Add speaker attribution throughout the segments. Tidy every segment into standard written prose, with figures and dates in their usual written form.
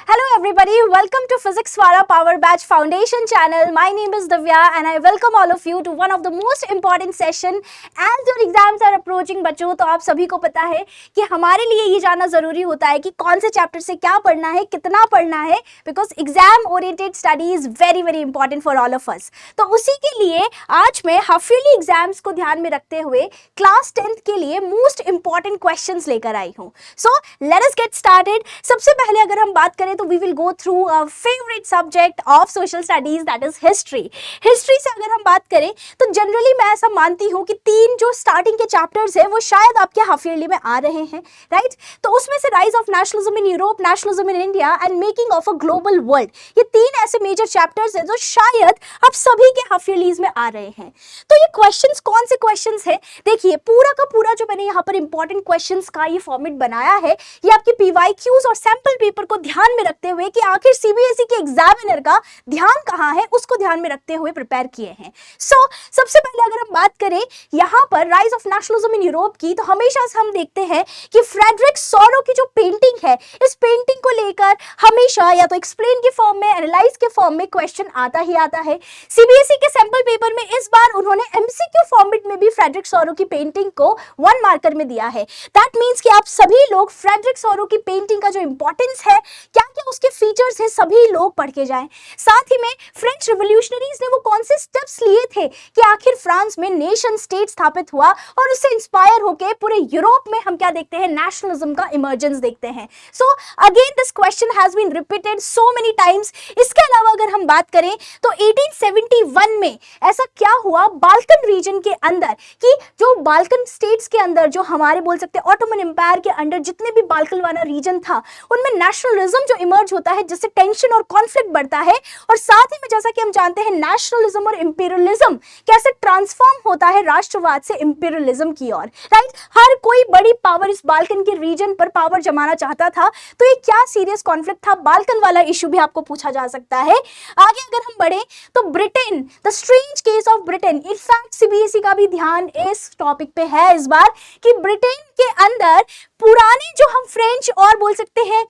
Speaker 1: Hello everybody, welcome to Physics Wala Power Batch Foundation channel. My name is Divya and I welcome all of you to one of the most important session. As your exams are approaching बच्चों, तो आप सभी को पता है कि हमारे लिए ये जानना जरूरी होता है कि कौन से चैप्टर से क्या पढ़ना है, कितना पढ़ना है, because exam oriented study is very important for all of us. तो उसी के लिए आज मैं हाफ ईयरली एग्जाम्स को ध्यान में रखते हुए क्लास 10th के लिए मोस्ट इंपॉर्टेंट क्वेश्चंस लेकर आई हूँ. So let us get started. सबसे पहले अगर हम बात करें तो we will go through a favourite subject of social studies, that is history. History से अगर हम बात करें तो जनरली मैं ऐसा मानती हूँ कि 3 जो स्टार्टिंग के चैप्टर्स है वो शायद आपके हाफ ईयरली में आ रहे हैं, राइट? तो उसमें से rise of nationalism in Europe, nationalism in India and making of a global world, ये 3 ऐसे मेजर चैप्टर्स हैं जो शायद आप सभी के हाफ ईयरलीज में आ रहे हैं. तो ये क्वेश्चंस कौन से क्वेश्चंस है? देखिए पूरा का पूरा जो मैंने यहाँ पर इंपॉर्टेंट क्वेश्चंस का ये फॉर्मेट बनाया है, ये आपके पीवाईक्यूज और सैंपल पेपर को ध्यान में रखते हुए कि आखिर सीबीएसई के एग्जामिनर का ध्यान कहाँ है उसको ध्यान में रखते हुए प्रिपेयर किए हैं. सो सबसे पहले अगर हम बात करें यहाँ पर rise of nationalism in Europe की, तो हमेशा से हम देखते हैं कि फ्रेडरिक सोरो की जो पेंटिंग है, इस पेंटिंग को लेकर हमेशा या तो एक्सप्लेन के फॉर्म में, एनालाइज के फॉर्म में क्वेश्चन आता ही आता है. सीबीएसई के सैंपल पेपर में इस बार उन्होंने एमसीक्यू फॉर्मेट में भी फ्रेडरिक सोरो की पेंटिंग को 1 मार्कर में दिया है. दैट मीन्स कि आप सभी लोग फ्रेडरिक सोरो की पेंटिंग का जो इंपॉर्टेंस है, क्या क्या उसके फीचर्स है, सभी लोग पढ़ के जाएं. साथ ही में फ्रेंच रिवॉल्यूशनरीज ने वो कौन से स्टेप्स लिए थे कि आखिर फ्रांस में नेशन स्टेट स्थापित हुआ और उससे इंस्पायर होकर पूरे यूरोप में हम क्या देखते हैं, नेशनलिज्म का इमर्जेंस देखते हैं. So again this question has been repeated so many times. इसके अलावा अगर हम बात करें तो 1871 में ऐसा क्या हुआ बाल्कन रीजन के अंदर कि जो बाल्कन स्टेट्स के अंदर, जो हमारे बोल सकते हैं ऑटोमन एम्पायर के अंडर जितने भी बाल्कन वाला रीजन था, उनमें नेशनलिज्म जो इमर्ज होता है जिससे टेंशन और कॉन्फ्लिक्ट बढ़ता है. और साथ ही में जैसा कि हम जानते हैं नेशनलिज्म और इंपीरियलिज्म कैसे ट्रांसफॉर्म होता है राष्ट्रवाद से इंपीरियलिज्म की ओर, राइट? हर कोई बड़ी पावर इस बाल्कन के रीजन पर पावर जमाना चाहता था. तो ये क्या सीरियस कॉन्फ्लिक्ट था, बाल्कन वाला इश्यू भी आपको पूछा जा सकता है. आगे अगर हम बढ़े तो Britain, the strange case of Britain. In fact CBSE का भी ध्यान इस टॉपिक पे है इस बार कि ब्रिटेन के अंदर पुराने जो हम फ्रेंच और बोल सकते हैं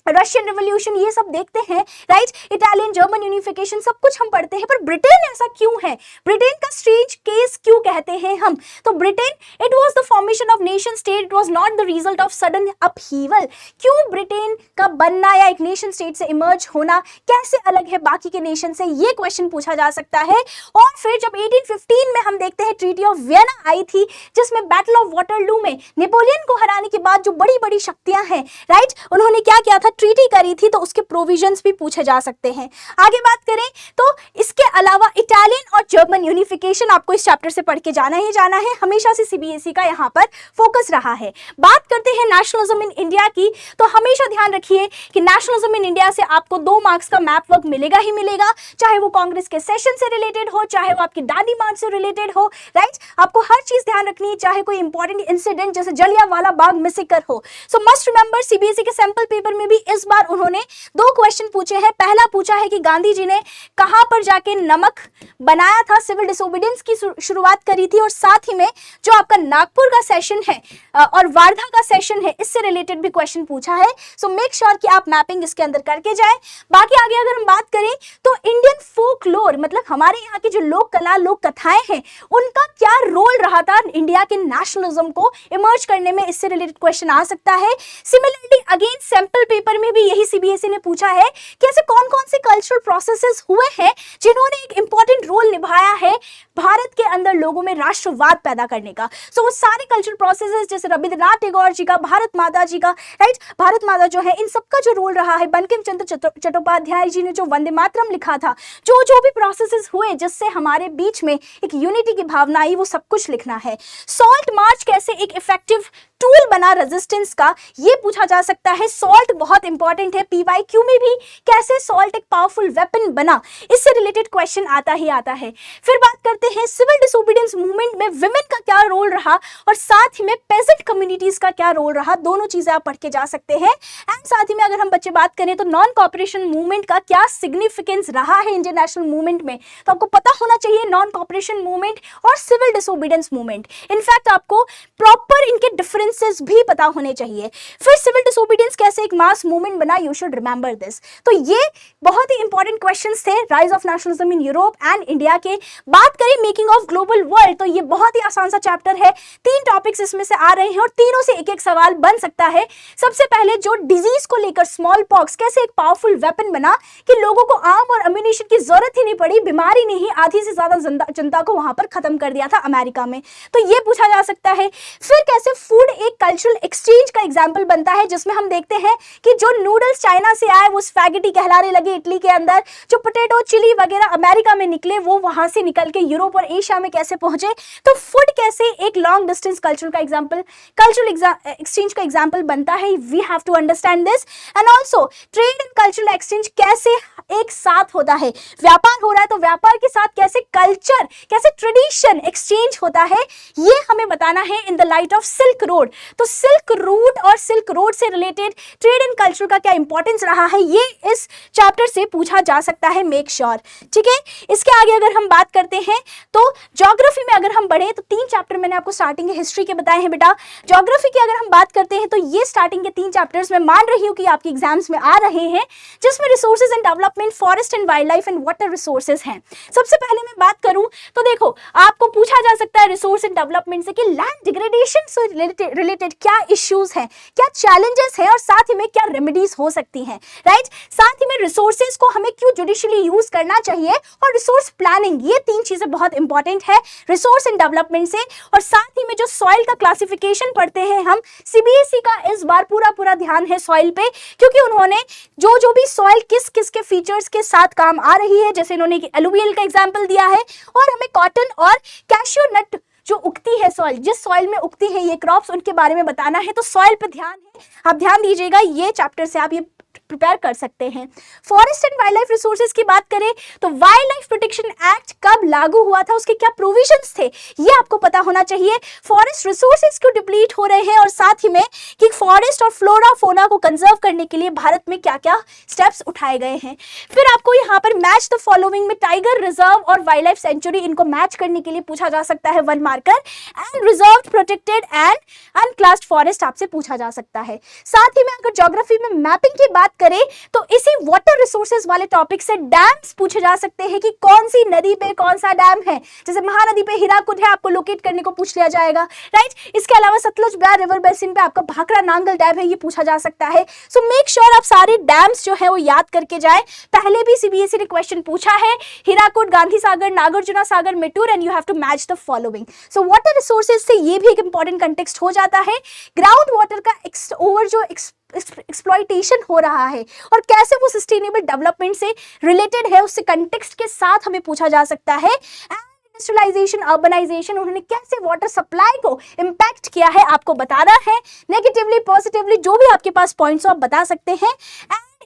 Speaker 1: रशियन रिवॉल्यूशन ये सब देखते हैं, राइट? इटालियन जर्मन यूनिफिकेशन सब कुछ हम पढ़ते हैं, पर ब्रिटेन ऐसा क्यों है? ब्रिटेन का स्ट्रेंज केस क्यों कहते हैं हम? तो Britain, it was the formation of nation state, it was not the result of sudden upheaval. क्यों ब्रिटेन का बनना या एक नेशन स्टेट से इमर्ज होना कैसे अलग है बाकी के नेशन से, ये क्वेश्चन पूछा जा सकता है. और फिर जब 1815 में हम देखते हैं ट्रीटी ऑफ वियना आई थी, जिसमें बैटल ऑफ वाटरलू में नेपोलियन को हराने के बाद जो बड़ी बड़ी शक्तियां हैं, राइट, उन्होंने क्या किया था, ट्रीटी करी थी, तो उसके प्रोविजंस भी पूछे जा सकते हैं. आगे बात करें तो इसके अलावा इटालियन और जर्मन यूनिफिकेशन आपको इस चैप्टर से पढ़ के जाना ही जाना है, हमेशा से सीबीएसई का यहाँ पर फोकस रहा है. बात करते हैं नेशनलिज्म इन इंडिया की, तो हमेशा ध्यान रखिए कि नेशनलिज्म इन इंडिया से आपको 2 मार्क्स का मैप वर्क मिलेगा ही मिलेगा, चाहे वो कांग्रेस के सेशन से रिलेटेड हो, चाहे वो आपकी दादी मार्च से रिलेटेड हो, राइट? आपको हर चीज ध्यान रखनी है, चाहे कोई इंपॉर्टेंट इंसिडेंट जैसे जलियांवाला बाग मैसेकर हो. सो मस्ट रिमेंबर सीबीएसई के सैंपल पेपर में भी इस बार उन्होंने 2 क्वेश्चन पूछे हैं. पहला पूछा है कि गांधी जी ने कहां पर जाके नमक बनाया था, सिविल डिसोबीडियंस की शुरुआत करी थी. और साथ ही में जो आपका नागपुर का सेशन है और वार्धा का सेशन है, इससे रिलेटेड भी क्वेश्चन पूछा है. सो मेक श्योर कि आप मैपिंग इसके अंदर करके जाएं. बाकी आगे अगर हम बात करें तो इंडियन फोकलोर, मतलब हमारे यहाँ की जो लोक कला, लोक कथाएं हैं, उनका क्या रोल रहा था इंडिया के नेशनलिज्म को इमर्ज करने में, इससे रिलेटेड क्वेश्चन आ सकता है. सिमिलरली अगेन सैंपल पेपर में भी यही सीबीएसई ने पूछा है कि ऐसे कौन कौन से कल्चरल प्रोसेसेस हुए हैं जिन्होंने एक इंपॉर्टेंट रोल निभाया है भारत के अंदर लोगों में राष्ट्रवाद पैदा करने का. सो वो सारे कल्चरल प्रोसेसेस जैसे रविंद्रनाथ टैगोर जी का, भारत माता जी का, राइट, भारत माता जो है, इन सबका जो रोल रहा है, बंकिम चंद्र चट्टोपाध्याय जी ने जो वंदे मातरम लिखा था, जो भी प्रोसेसेस हुए जिससे हमारे बीच में एक यूनिटी की भावना आई, वो सब कुछ लिखना है. सॉल्ट मार्च कैसे एक इफेक्टिव टूल बना रेजिस्टेंस का, ये पूछा जा सकता है. सॉल्ट बहुत इंपॉर्टेंट है, पीवाईक्यू में भी कैसे सॉल्ट एक पावरफुल वेपन बना, इससे रिलेटेड क्वेश्चन आता ही आता है. फिर बात करते हैं सिविल डिसोबीडियंस मूवमेंट में विमेन का क्या रोल रहा और साथ ही में पेजेंट कम्युनिटीज का क्या रोल रहा, दोनों चीजें आप पढ़ के जा सकते हैं. एंड साथ ही में अगर हम बच्चे बात करें तो नॉन कॉपरेशन मूवमेंट का क्या सिग्निफिकेंस रहा है इंडियन नेशनल मूवमेंट में, तो आपको पता होना चाहिए नॉन कॉपरेशन मूवमेंट और सिविल डिसोबीडियंस मूवमेंट। इनफैक्ट आपको प्रॉपर इनके डिफरेंसेस भी पता होने चाहिए। फिर सिविल डिसोबीडियंस कैसे एक मास मूवमेंट बना, यू शुड रिमेंबर दिस। तो ये बहुत ही इंपॉर्टेंट क्वेश्चंस थे rise of nationalism in Europe and India के। बात करें मेकिंग ऑफ ग्लोबल वर्ल्ड, तो ये बहुत ही आसान सा चैप्टर है, 3 टॉपिक्स इसमें से आ रहे हैं और तीनों से एक एक सवाल बन सकता है। सबसे पहले जो डिजीज को लेकर स्मॉल पॉक्स कैसे एक पावरफुल वेपन बना कि लोगों को आर्म और अम्यूनिशन की जरूरत ही नहीं पड़ी, बीमारी ने ही आधी से ज्यादा जनता को वहां पर खत्म कर दिया था अमेरिका में, तो ये पूछा जा सकता है। फिर कैसे फूड एक कल्चरल एक्सचेंज का एग्जाम्पल बनता है, जिसमें हम देखते हैं कि जो नूडल्स चाइना से आए वो स्पैगेटी कहलाने लगे इटली के अंदर, जो पोटैटो चिली वगैरह अमेरिका में निकले वो वहां से निकल के यूरोप और एशिया में कैसे पहुंचे। तो फूड कैसे एक लॉन्ग डिस्टेंस कल्चर का एग्जाम्पल, कल्चरल एक्सचेंज का एग्जाम्पल बनता है। We have to understand this. And also trade and cultural exchange कैसे एक साथ होता है, व्यापार हो रहा है तो व्यापार के साथ कैसे कल्चर, कैसे ट्रेडिशन एक्सचेंज होता है, ये हमें बताना है in the light of silk road. तो सिल्क रूट और सिल्क रोड से रिलेटेड ट्रेड एंड कल्चर का क्या इंपॉर्टेंस रहा है, ये इस चैप्टर से पूछा जा सकता है, मेक श्योर। ठीक है, इसके आगे अगर हम बात करते हैं तो ज्योग्राफी में अगर हम बढ़े तो 3 चैप्टर मैंने आपको स्टार्टिंग के हिस्ट्री के बताए हैं बेटा। ज्योग्राफी की अगर हम बात करते हैं तो ये स्टार्टिंग के 3 चैप्टर्स मैं मान रही हूं कि आपके एग्जाम्स में आ रहे हैं, जिसमें resources and development, forest and wild life and water resources हैं। सबसे पहले मैं बात करूं तो देखो आपको पूछा जा सकता है रिसोर्स एंड डेवलपमेंट से कि लैंड डिग्रेडेशन से रिलेटेड क्या इश्यूज हैं, क्या चैलेंजेस हैं और साथ ही में क्या रेमेडीज हो सकती हैं, राइट। साथ ही में रिसोर्सेज को हमें क्यों जुडिशियली यूज करना चाहिए और रिसोर्स प्लानिंग, ये 3 चीजें बहुत इंपॉर्टेंट है रिसोर्स एंड डेवलपमेंट से। और साथ ही में जो सॉइल का क्लासिफिकेशन पढ़ते हैं हम, सीबीएसई का इस बार पूरा ध्यान है सॉइल पे, क्योंकि उन्होंने जो भी सॉइल किस किस के फीचर्स के साथ काम आ रही है, जैसे इन्होंने एलुवियल का एग्जांपल दिया है, और हमें कॉटन और कैश्यू नट जो उगती है सॉइल, जिस सॉइल में उगती है ये क्रॉप्स, उनके बारे में बताना है। तो सॉइल पे ध्यान है, आप ध्यान दीजिएगा, ये चैप्टर से आप ये प्रिपेयर कर सकते हैं। Forest and wild life resources की बात करें तो वाइल्ड लाइफ प्रोटेक्शन एक्ट कब लागू हुआ था, उसके क्या प्रोविजंस थे, ये आपको पता होना चाहिए। फॉरेस्ट रिसोर्सेज क्यों डिप्लीट हो रहे हैं और साथ ही में कि फॉरेस्ट और फ्लोरा फोना को कंजर्व करने के लिए भारत में क्या क्या स्टेप्स उठाए गए हैं। फिर आपको यहाँ पर मैच द फॉलोइंग में टाइगर रिजर्व और वाइल्ड लाइफ सेंचुरी, इनको मैच करने के लिए पूछा जा सकता है 1 marker. And reserve, protected and अनक्लास्ड forest आपसे पूछा जा सकता है। साथ ही में अगर ज्योग्राफी में मैपिंग की बात करें तो इसी वाटर रिसोर्सेज वाले टॉपिक से डैम्स पूछे जा सकते हैं कि कौन सी नदी पे कौन सा डैम है, जैसे महानदी पे हीराकुद है, आपको लोकेट करने को पूछ लिया जाएगा, राइट। इसके अलावा सतलुज ब्यार रिवर बेसिन पे आपका भाखड़ा नांगल डैम है, ये पूछा जा सकता है। सो मेक श्योर आप सारे डैम्स जो है वो याद करके जाए, पहले भी सीबीएसई ने क्वेश्चन पूछा है, Hirakud, Gandhi Sagar, Nagarjuna Sagar, Mettur, and you have to match the following. So water resources से ये भी एक इंपॉर्टेंट कंटेक्स्ट हो जाता है। ग्राउंड वाटर का ओवर जो एक्सप्लॉइटेशन हो रहा है और कैसे वो सस्टेनेबल डेवलपमेंट से रिलेटेड है, उससे कंटेक्स्ट के साथ हमें पूछा जा सकता है। इंडस्ट्रियलाइजेशन, अर्बनाइजेशन, उन्होंने कैसे वाटर सप्लाई को इंपैक्ट किया है आपको बताना है। नेगेटिवली, पॉजिटिवली, जो भी आपके पास पॉइंट्स हो आप बता सकते हैं।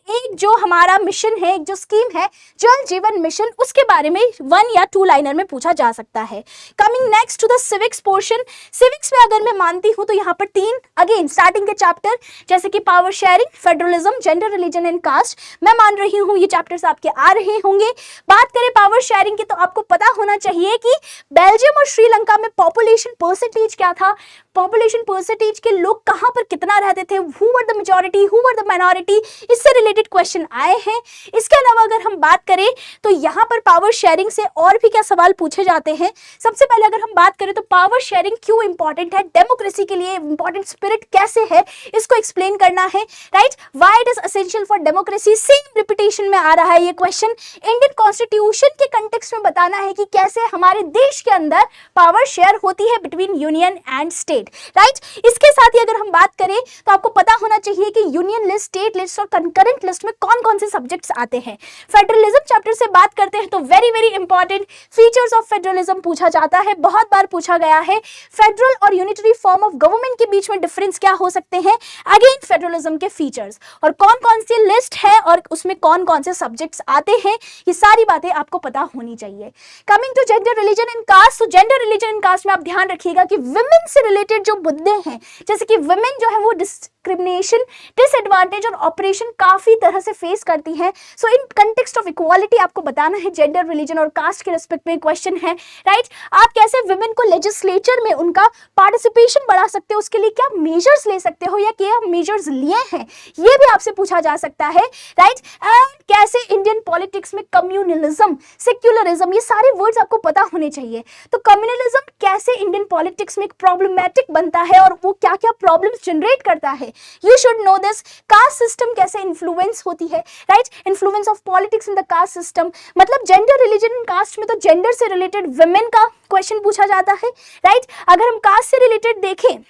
Speaker 1: एक जो हमारा मिशन है, एक जो स्कीम है जल जीवन मिशन, उसके बारे में 1 या 2 लाइनर में पूछा जा सकता है। Coming next to the civics portion, civics में अगर मैं मानती हूं तो यहाँ पर 3 अगेन स्टार्टिंग के चैप्टर जैसे कि power sharing, federalism, gender, religion and caste, मैं मान रही हूँ ये चैप्टर्स आपके आ रहे होंगे। बात करें पावर शेयरिंग की तो आपको पता होना चाहिए कि बेल्जियम और श्रीलंका में पॉपुलेशन परसेंटेज क्या था, पॉपुलेशन परसेंटेज के लोग कहां पर कितना रहते थे, who were the majority, who were the minority, इससे रिलेटेड क्वेश्चन आए हैं। इसके अलावा अगर हम बात करें तो यहां पर पावर शेयरिंग से और भी क्या सवाल पूछे जाते हैं। सबसे पहले अगर हम बात करें तो पावर शेयरिंग क्यों इंपॉर्टेंट है, डेमोक्रेसी के लिए इंपॉर्टेंट स्पिरिट कैसे है, इसको एक्सप्लेन करना है, right. Why it is essential for democracy, same repetition में आ रहा है ये क्वेश्चन। इंडियन कॉन्स्टिट्यूशन के कंटेक्स्ट में बताना है कि कैसे हमारे देश के अंदर पावर शेयर होती है between union and state, right. इसके साथ ही अगर हम बात करें तो आपको पता होना चाहिए कि यूनियन लिस्ट, स्टेट लिस्ट और कंकरेंट इंपॉर्टेंट लिस्ट में कौन कौन से सब्जेक्ट्स आते हैं। फेडरलिज्म चैप्टर से बात करते हैं तो very very important features of federalism पूछा जाता है, बहुत बार पूछा गया है। फेडरल और यूनिटरी फॉर्म ऑफ गवर्नमेंट के बीच में डिफरेंस क्या हो सकते हैं, अगेन फेडरलिज्म के फीचर्स, और कौन कौन सी लिस्ट है और उसमें कौन कौन से सब्जेक्ट्स आते हैं, ये सारी बातें आपको पता होनी चाहिए। Coming to gender, religion and caste, तो जेंडर, रिलीजन एंड कास्ट में आप ध्यान रखिएगा कि विमेन से रिलेटेड जो मुद्दे हैं, जैसे कि विमेन जो है वो डिस्क्रिमिनेशन, डिसएडवांटेज और ऑपरेशन काफी तरह से फेस करती हैं। सो इन कंटेक्स्ट ऑफ इक्वालिटी आपको बताना है, जेंडर, रिलीजन और कास्ट के रिस्पेक्ट में क्वेश्चन है, राइट। आप कैसे विमेन को लेजिस्लेचर में उनका पार्टिसिपेशन बढ़ा सकते हो, उसके लिए क्या मेजर्स ले सकते हो या क्या मेजर्स लिए हैं, ये भी आपसे पूछा जा सकता है, राइट। एंड कैसे इंडियन पॉलिटिक्स में कम्युनलिज्म, सेक्युलरिज्म, ये सारे वर्ड्स आपको पता होने चाहिए। तो कम्युनलिज्म कैसे इंडियन पॉलिटिक्स में एक प्रॉब्लमैटिक बनता है और वो क्या क्या प्रॉब्लम्स जनरेट करता है, you should know this. Caste system कैसे इन्फ्लुएंस होती है, right, influence of politics in the caste system, मतलब जेंडर, रिलीजन एंड कास्ट में तो जेंडर से रिलेटेड विमेन का क्वेश्चन पूछा जाता है, राइट। अगर हम कास्ट से रिलेटेड देखें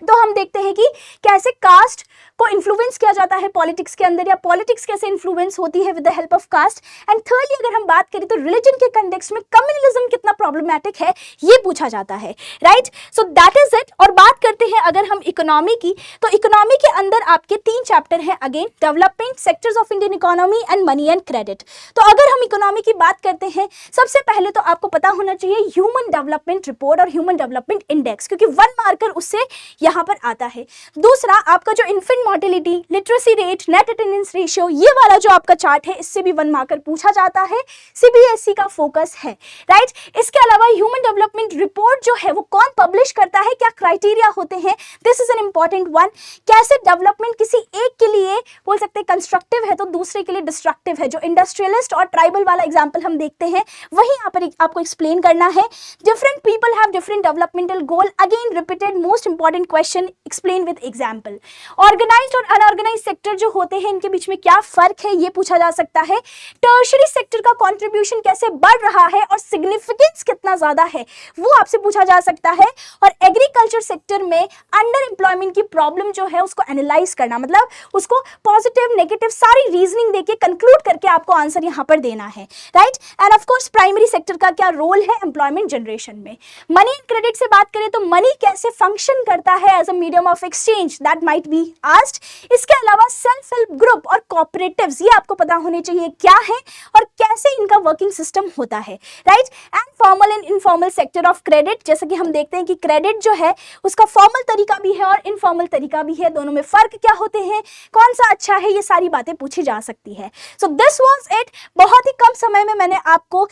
Speaker 1: तो हम देखते हैं कि कैसे कास्ट को इन्फ्लुएंस किया जाता है पॉलिटिक्स के अंदर, या पॉलिटिक्स कैसे इन्फ्लुएंस होती है with the help of caste. And thirdly अगर हम बात करें तो रिलीजन के कंटेक्स्ट में कम्युनलिज्म कितना प्रॉब्लमैटिक है, ये पूछा जाता है, right. So that is it. और बात करते हैं अगर हम इकोनॉमी की, तो इकोनॉमी के अंदर आपके 3 चैप्टर हैं, again development, sectors of Indian economy and money and credit. तो अगर हम इकोनॉमी की बात करते हैं, सबसे पहले तो आपको पता होना चाहिए ह्यूमन डेवलपमेंट रिपोर्ट और ह्यूमन डेवलपमेंट इंडेक्स, क्योंकि 1 मार्कर उससे यहाँ पर आता है। दूसरा आपका जो infant mortality, literacy rate, net attendance ratio, ये वाला जो आपका चार्ट है, इससे भी 1 मार्कर पूछा जाता है, सीबीएसई का फोकस है, राइट। इसके अलावा ह्यूमन डेवलपमेंट रिपोर्ट जो है वो कौन पब्लिश करता है, क्या क्राइटेरिया होते हैं, this is an important one. कैसे डेवलपमेंट किसी एक के लिए बोल सकते हैं कंस्ट्रक्टिव है तो दूसरे के लिए डिस्ट्रक्टिव है, जो इंडस्ट्रियलिस्ट और ट्राइबल वाला एग्जाम्पल हम देखते हैं वही यहाँ पर आपको एक्सप्लेन करना है। Different people have different developmental goal, again repeated most important question, explain with example. Organised और अनऑर्गेनाइज्ड सेक्टर जो होते हैं इनके बीच में क्या फर्क है, ये पूछा जा सकता है। टर्शियरी सेक्टर का कंट्रीब्यूशन कैसे बढ़ रहा है और सिग्निफिकेंस कितना ज्यादा है, वो आपसे पूछा जा सकता है। और एग्रीकल्चर सेक्टर में अंडर एम्प्लॉयमेंट की प्रॉब्लम जो है उसको एनालाइज करना, मतलब उसको पॉजिटिव नेगेटिव सारी रीजनिंग देके कंक्लूड करके आपको आंसर यहाँ पर देना है, right. And of course primary sector का क्या रोल है एम्प्लॉयमेंट जनरेशन में। मनी एंड क्रेडिट से बात करें तो मनी कैसे फंक्शन करता है as a medium of exchange, that might be asked. इसके अलावा सेल्फ हेल्प ग्रुप और कोऑपरेटिव्स, ये आपको पता होने चाहिए क्या है और कैसे इनका वर्किंग सिस्टम होता है, right. And formal and informal sector of credit, जैसे कि हम देखते हैं कि क्रेडिट जो है उसका फॉर्मल तरीका भी है और इनफॉर्मल तरीका भी है, दोनों में फर्क क्या होते हैं, कौन सा अच्छा है, ये सारी बातें पूछी जा सकती है। So this was it. बहुत ही कम समय में मैंने आपको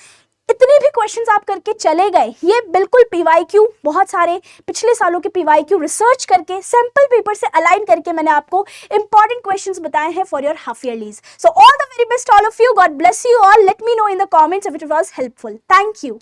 Speaker 1: इतने भी क्वेश्चंस आप करके चले गए, ये बिल्कुल पीवाईक्यू, बहुत सारे पिछले सालों के पीवाईक्यू रिसर्च करके सैंपल पेपर से अलाइन करके मैंने आपको इंपॉर्टेंट क्वेश्चंस बताए हैं for your half yearlies. So all the very best all of you, God bless you all, let me know in the comments if it was helpful. Thank you.